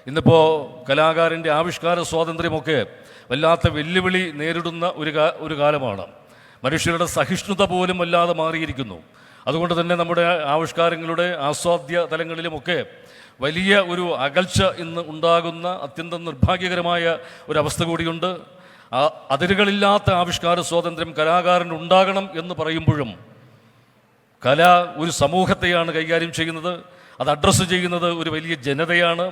ഇന്നിപ്പോൾ കലാകാരൻ്റെ ആവിഷ്കാര സ്വാതന്ത്ര്യമൊക്കെ വല്ലാത്ത വെല്ലുവിളി നേരിടുന്ന ഒരു കാലമാണ്. മനുഷ്യരുടെ സഹിഷ്ണുത പോലും വല്ലാതെ മാറിയിരിക്കുന്നു. അതുകൊണ്ട് തന്നെ നമ്മുടെ ആവിഷ്കാരങ്ങളുടെ ആസ്വാദ്യ തലങ്ങളിലുമൊക്കെ വലിയ ഒരു അകൽച്ച ഇന്ന് ഉണ്ടാകുന്ന അത്യന്തം നിർഭാഗ്യകരമായ ഒരവസ്ഥ കൂടിയുണ്ട്. അതിരുകളില്ലാത്ത ആവിഷ്കാര സ്വാതന്ത്ര്യം കലാകാരന് ഉണ്ടാകണം എന്ന് പറയുമ്പോഴും കല ഒരു സമൂഹത്തെയാണ് കൈകാര്യം ചെയ്യുന്നത്. അത് അഡ്രസ്സ് ചെയ്യുന്നത് ഒരു വലിയ ജനതയാണ്.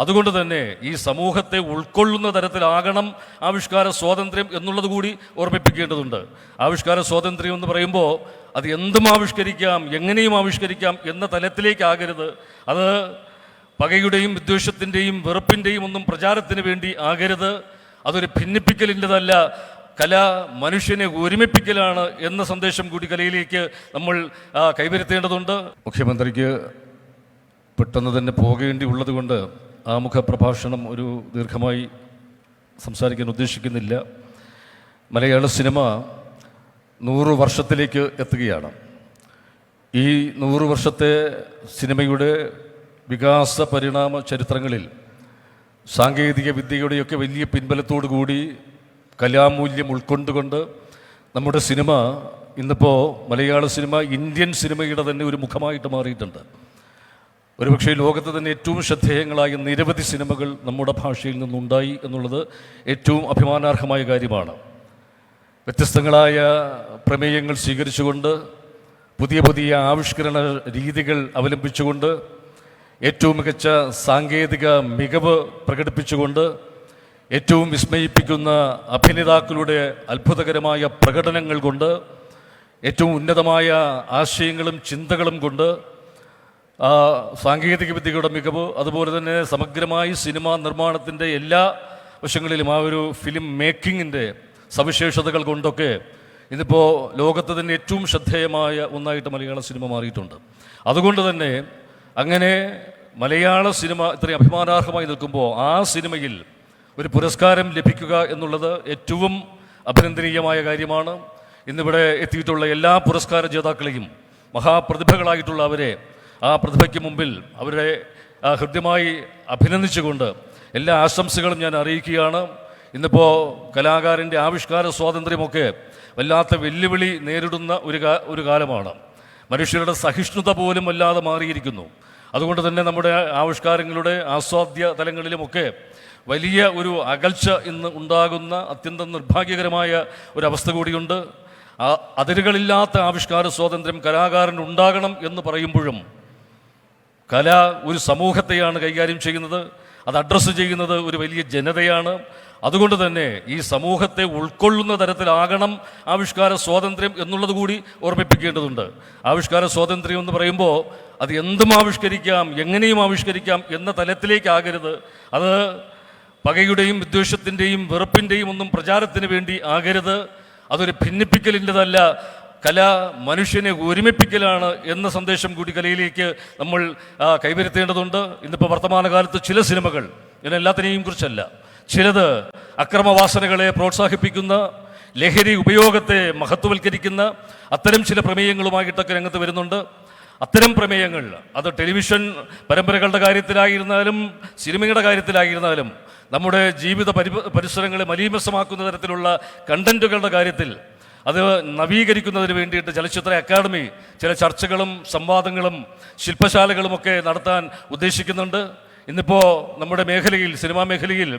അതുകൊണ്ട് തന്നെ ഈ സമൂഹത്തെ ഉൾക്കൊള്ളുന്ന തരത്തിലാകണം ആവിഷ്കാര സ്വാതന്ത്ര്യം എന്നുള്ളത് കൂടി ഓർമ്മിപ്പിക്കേണ്ടതുണ്ട്. ആവിഷ്കാര സ്വാതന്ത്ര്യം എന്ന് പറയുമ്പോൾ അത് എന്തും ആവിഷ്കരിക്കാം, എങ്ങനെയും ആവിഷ്കരിക്കാം എന്ന തലത്തിലേക്കാകരുത്. അത് പകയുടെയും വിദ്വേഷത്തിൻ്റെയും വെറുപ്പിൻ്റെയും ഒന്നും പ്രചാരത്തിന് വേണ്ടി ആകരുത്. അതൊരു ഭിന്നിപ്പിക്കലിൻ്റെതല്ല, കല മനുഷ്യനെ ഒരുമിപ്പിക്കലാണ് എന്ന സന്ദേശം കൂടി കലയിലേക്ക് നമ്മൾ കൈവരുത്തേണ്ടതുണ്ട്. മുഖ്യമന്ത്രിക്ക് പെട്ടെന്ന് തന്നെ പോകേണ്ടി ഉള്ളത് കൊണ്ട് ആമുഖ പ്രഭാഷണം ഒരു ദീർഘമായി സംസാരിക്കാൻ ഉദ്ദേശിക്കുന്നില്ല. മലയാള സിനിമ 100 വർഷത്തിലേക്ക് എത്തുകയാണ്. ഈ 100 വർഷത്തെ സിനിമയുടെ വികാസ പരിണാമ ചരിത്രങ്ങളിൽ സാങ്കേതിക വിദ്യയുടെയൊക്കെ വലിയ പിൻബലത്തോടു കൂടി കലാമൂല്യം ഉൾക്കൊണ്ടുകൊണ്ട് നമ്മുടെ സിനിമ ഇന്നിപ്പോൾ മലയാള സിനിമ ഇന്ത്യൻ സിനിമയുടെ തന്നെ ഒരു മുഖമായിട്ട് മാറിയിട്ടുണ്ട്. ഒരുപക്ഷെ ലോകത്ത് തന്നെ ഏറ്റവും ശ്രദ്ധേയങ്ങളായ നിരവധി സിനിമകൾ നമ്മുടെ ഭാഷയിൽ നിന്നുണ്ടായി എന്നുള്ളത് ഏറ്റവും അഭിമാനാർഹമായ കാര്യമാണ്. വ്യത്യസ്തങ്ങളായ പ്രമേയങ്ങൾ സ്വീകരിച്ചുകൊണ്ട് പുതിയ പുതിയ ആവിഷ്കരണ രീതികൾ അവലംബിച്ചുകൊണ്ട് ഏറ്റവും മികച്ച സാങ്കേതിക മികവ് പ്രകടിപ്പിച്ചുകൊണ്ട് ഏറ്റവും വിസ്മയിപ്പിക്കുന്ന അഭിനേതാക്കളുടെ അത്ഭുതകരമായ പ്രകടനങ്ങൾ കൊണ്ട് ഏറ്റവും ഉന്നതമായ ആശയങ്ങളും ചിന്തകളും കൊണ്ട് സാങ്കേതിക വിദ്യയുടെ മികവ്, അതുപോലെ തന്നെ സമഗ്രമായി സിനിമാ നിർമ്മാണത്തിൻ്റെ എല്ലാ വശങ്ങളിലും ആ ഒരു ഫിലിം മേക്കിങ്ങിൻ്റെ സവിശേഷതകൾ കൊണ്ടൊക്കെ ഇന്നിപ്പോൾ ലോകത്ത് തന്നെ ഏറ്റവും ശ്രദ്ധേയമായ ഒന്നായിട്ട് മലയാള സിനിമ മാറിയിട്ടുണ്ട്. അതുകൊണ്ട് തന്നെ അങ്ങനെ മലയാള സിനിമ ഇത്രയും അഭിമാനാർഹമായി നിൽക്കുമ്പോൾ ആ സിനിമയിൽ ഒരു പുരസ്കാരം ലഭിക്കുക എന്നുള്ളത് ഏറ്റവും അഭിനന്ദനീയമായ കാര്യമാണ്. ഇന്നിവിടെ എത്തിയിട്ടുള്ള എല്ലാ പുരസ്കാര ജേതാക്കളെയും മഹാപ്രതിഭകളായിട്ടുള്ള അവരെ ആ പ്രതിഭയ്ക്ക് മുമ്പിൽ അവരെ ഹൃദ്യമായി അഭിനന്ദിച്ചുകൊണ്ട് എല്ലാ ആശംസകളും ഞാൻ അറിയിക്കുകയാണ്. ഇന്നിപ്പോൾ കലാകാരൻ്റെ ആവിഷ്കാര സ്വാതന്ത്ര്യമൊക്കെ വല്ലാത്ത വെല്ലുവിളി നേരിടുന്ന ഒരു കാലമാണ്. മനുഷ്യരുടെ സഹിഷ്ണുത പോലും വല്ലാതെ മാറിയിരിക്കുന്നു. അതുകൊണ്ട് തന്നെ നമ്മുടെ ആവിഷ്കാരങ്ങളുടെ ആസ്വാദ്യ തലങ്ങളിലുമൊക്കെ വലിയ ഒരു അകൽച്ച ഇന്ന് ഉണ്ടാകുന്ന അത്യന്തം നിർഭാഗ്യകരമായ ഒരവസ്ഥ കൂടിയുണ്ട്. അതിരുകളില്ലാത്ത ആവിഷ്കാര സ്വാതന്ത്ര്യം കലാകാരന് ഉണ്ടാകണം എന്ന് പറയുമ്പോഴും കല ഒരു സമൂഹത്തെയാണ് കൈകാര്യം ചെയ്യുന്നത്. അത് അഡ്രസ്സ് ചെയ്യുന്നത് ഒരു വലിയ ജനതയാണ്. അതുകൊണ്ട് തന്നെ ഈ സമൂഹത്തെ ഉൾക്കൊള്ളുന്ന തരത്തിലാകണം ആവിഷ്കാര സ്വാതന്ത്ര്യം എന്നുള്ളത് കൂടി ഓർമ്മിപ്പിക്കേണ്ടതുണ്ട്. ആവിഷ്കാര സ്വാതന്ത്ര്യം എന്ന് പറയുമ്പോൾ അത് എന്തും ആവിഷ്കരിക്കാം, എങ്ങനെയും ആവിഷ്കരിക്കാം എന്ന തലത്തിലേക്കാകരുത്. അത് പകയുടെയും വിദ്വേഷത്തിൻ്റെയും വെറുപ്പിൻ്റെയും ഒന്നും പ്രചാരത്തിന് വേണ്ടി ആകരുത്. അതൊരു ഭിന്നിപ്പിക്കലിൻ്റെതല്ല, കല മനുഷ്യനെ ഒരുമിപ്പിക്കലാണ് എന്ന സന്ദേശം കൂടി കലയിലേക്ക് നമ്മൾ കൈവരുത്തേണ്ടതുണ്ട്. ഇന്നിപ്പോൾ വർത്തമാനകാലത്ത് ചില സിനിമകൾ, ഇതിനെല്ലാത്തിനെയും കുറിച്ചല്ല, ചിലത് അക്രമവാസനകളെ പ്രോത്സാഹിപ്പിക്കുന്ന, ലഹരി ഉപയോഗത്തെ മഹത്വവൽക്കരിക്കുന്ന അത്തരം ചില പ്രമേയങ്ങളുമായിട്ടൊക്കെ രംഗത്ത് വരുന്നുണ്ട്. അത്തരം പ്രമേയങ്ങൾ അത് ടെലിവിഷൻ പരമ്പരകളുടെ കാര്യത്തിലായിരുന്നാലും സിനിമയുടെ കാര്യത്തിലായിരുന്നാലും നമ്മുടെ ജീവിത പരിസരങ്ങളെ മലീമസമാക്കുന്ന തരത്തിലുള്ള കണ്ടന്റുകളുടെ കാര്യത്തിൽ അത് നവീകരിക്കുന്നതിന് വേണ്ടിയിട്ട് ചലച്ചിത്ര അക്കാദമി ചില ചർച്ചകളും സംവാദങ്ങളും ശില്പശാലകളുമൊക്കെ നടത്താൻ ഉദ്ദേശിക്കുന്നുണ്ട്. ഇന്നിപ്പോൾ നമ്മുടെ മേഖലയിൽ, സിനിമാ മേഖലയിൽ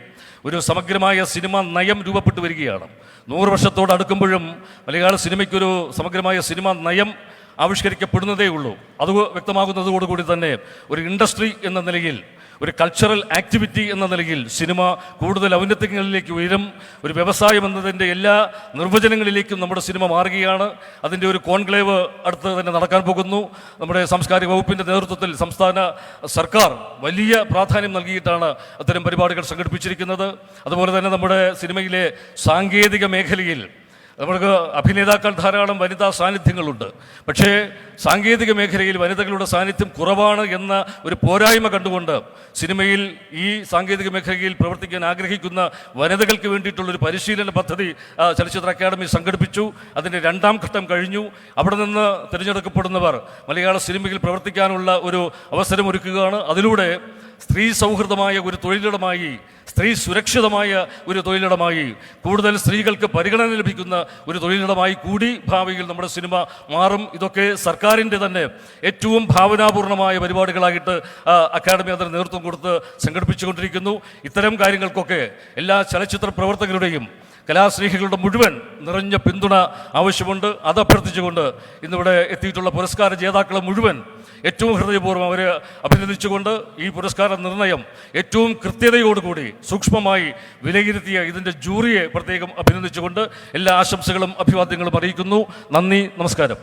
ഒരു സമഗ്രമായ സിനിമാ നയം രൂപപ്പെട്ടു വരികയാണ്. 100 വർഷത്തോടടുക്കുമ്പോഴും മലയാള സിനിമയ്ക്കൊരു സമഗ്രമായ സിനിമാ നയം ആവിഷ്കരിക്കപ്പെടുന്നതേ ഉള്ളൂ. അത് വ്യക്തമാകുന്നതോടുകൂടി തന്നെ ഒരു ഇൻഡസ്ട്രി എന്ന നിലയിൽ, ഒരു കൾച്ചറൽ ആക്ടിവിറ്റി എന്ന നിലയിൽ സിനിമ കൂടുതൽ ഔന്നത്യങ്ങളിലേക്ക് ഉയരും. ഒരു വ്യവസായം എന്നതിൻ്റെ എല്ലാ നിർവചനങ്ങളിലേക്കും നമ്മുടെ സിനിമ മാറുകയാണ്. അതിൻ്റെ ഒരു കോൺക്ലേവ് അടുത്ത് തന്നെ നടക്കാൻ പോകുന്നു. നമ്മുടെ സാംസ്കാരിക വകുപ്പിൻ്റെ നേതൃത്വത്തിൽ സംസ്ഥാന സർക്കാർ വലിയ പ്രാധാന്യം നൽകിയിട്ടാണ് അത്തരം പരിപാടികൾ സംഘടിപ്പിച്ചിരിക്കുന്നത്. അതുപോലെ തന്നെ നമ്മുടെ സിനിമയിലെ സാങ്കേതിക മേഖലയിൽ നമ്മൾക്ക് അഭിനേതാക്കൾ ധാരാളം വനിതാ സാന്നിധ്യങ്ങളുണ്ട്. പക്ഷേ സാങ്കേതിക മേഖലയിൽ വനിതകളുടെ സാന്നിധ്യം കുറവാണ് എന്ന ഒരു പോരായ്മ കണ്ടുകൊണ്ട് സിനിമയിൽ ഈ സാങ്കേതിക മേഖലയിൽ പ്രവർത്തിക്കാൻ ആഗ്രഹിക്കുന്ന വനിതകൾക്ക് വേണ്ടിയിട്ടുള്ളൊരു പരിശീലന പദ്ധതി ചലച്ചിത്ര അക്കാദമി സംഘടിപ്പിച്ചു. അതിൻ്റെ 2ാം ഘട്ടം കഴിഞ്ഞു. അവിടെ നിന്ന് തിരഞ്ഞെടുക്കപ്പെടുന്നവർ മലയാള സിനിമയിൽ പ്രവർത്തിക്കാനുള്ള ഒരു അവസരം ഒരുക്കുകയാണ്. അതിലൂടെ സ്ത്രീ സൗഹൃദമായ ഒരു തൊഴിലിടമായി, സ്ത്രീ സുരക്ഷിതമായ ഒരു തൊഴിലിടമായി, കൂടുതൽ സ്ത്രീകൾക്ക് പരിഗണന ലഭിക്കുന്ന ഒരു തൊഴിലിടമായി കൂടി ഭാവിയിൽ നമ്മുടെ സിനിമ മാറും. ഇതൊക്കെ സർക്കാരിൻ്റെ തന്നെ ഏറ്റവും ഭാവനാപൂർണമായ പരിപാടികളായിട്ട് അക്കാദമി അതിന് നേതൃത്വം കൊടുത്ത് സംഘടിപ്പിച്ചുകൊണ്ടിരിക്കുന്നു. ഇത്തരം കാര്യങ്ങൾക്കൊക്കെ എല്ലാ ചലച്ചിത്ര പ്രവർത്തകരുടെയും കലാസ്നേഹികളുടെ മുഴുവൻ നിറഞ്ഞ പിന്തുണ ആവശ്യമുണ്ട്. അത് അഭ്യർത്ഥിച്ചുകൊണ്ട് ഇന്നിവിടെ എത്തിയിട്ടുള്ള പുരസ്കാര ജേതാക്കളെ മുഴുവൻ ഏറ്റവും ഹൃദയപൂർവ്വം അവരെ അഭിനന്ദിച്ചുകൊണ്ട് ഈ പുരസ്കാര നിർണയം ഏറ്റവും കൃത്യതയോടുകൂടി സൂക്ഷ്മമായി വിലയിരുത്തിയ ഇതിൻ്റെ ജൂറിയെ പ്രത്യേകം അഭിനന്ദിച്ചുകൊണ്ട് എല്ലാ ആശംസകളും അഭിവാദ്യങ്ങളും അറിയിക്കുന്നു. നന്ദി, നമസ്കാരം.